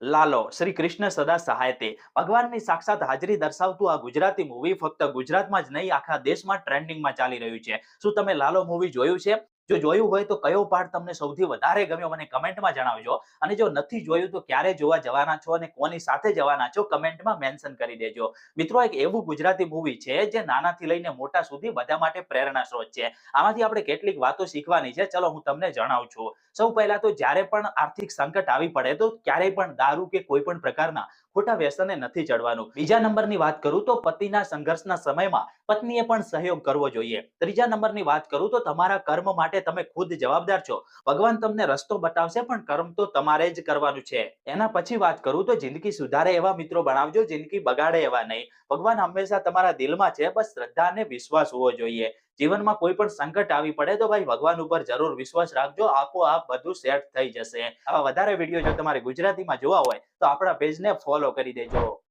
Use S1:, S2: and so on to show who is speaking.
S1: લાલો શ્રી કૃષ્ણ સદા સહાયતે ભગવાનની સાક્ષાત હાજરી દર્શાવતું આ ગુજરાતી મૂવી ફક્ત ગુજરાતમાં જ નહીં આખા દેશમાં ટ્રેન્ડિંગમાં ચાલી રહ્યું છે. શું તમે લાલો મૂવી જોયું છે? જો જોયું હોય તો કયો પાર્ટ તમને સૌથી વધારે ગમ્યો મને કમેન્ટમાં જણાવજો. અને જો નથી જોયું તો ક્યારે જોવા જવાના છો અને કોની સાથે જવાના છો કમેન્ટમાં મેન્શન કરી દેજો. મિત્રો, એક એવું ગુજરાતી મૂવી છે જે નાનાથી લઈને મોટા સુધી બધા માટે પ્રેરણા સ્ત્રોત છે. આમાંથી આપણે કેટલીક વાતો શીખવાની છે. ચલો હું તમને જણાવું છું. સૌ પહેલા તો જ્યારે પણ આર્થિક સંકટ આવી પડે તો ક્યારેય પણ દારૂ કે કોઈ પણ પ્રકારના ખોટા વ્યસને નથી ચડવાનું. બીજા નંબરની વાત કરું તો પતિના સંઘર્ષના સમયમાં પત્નીએ પણ સહયોગ કરવો જોઈએ. ત્રીજા નંબરની વાત કરું તો તમારા કર્મ માટે તમે ખુદ જવાબદાર છો. ભગવાન તમને રસ્તો બતાવશે પણ કર્મ તો તમારે જ કરવાનું છે. એના પછી વાત કરું તો જિંદગી સુધારે એવા મિત્રો બનાવજો, જિંદગી બગાડે એવા નહીં. ભગવાન હંમેશા તમારા દિલમાં છે, બસ શ્રદ્ધા અને વિશ્વાસ હોવો જોઈએ. જીવનમાં કોઈ પણ સંકટ આવી પડે તો ભાઈ ભગવાન ઉપર જરૂર વિશ્વાસ રાખજો, આપોઆપ બધું સેટ થઈ જશે. આવા વધારે વિડીયો જો તમારે ગુજરાતીમાં જોવા હોય તો આપણા પેજને ફોલો કરી દેજો.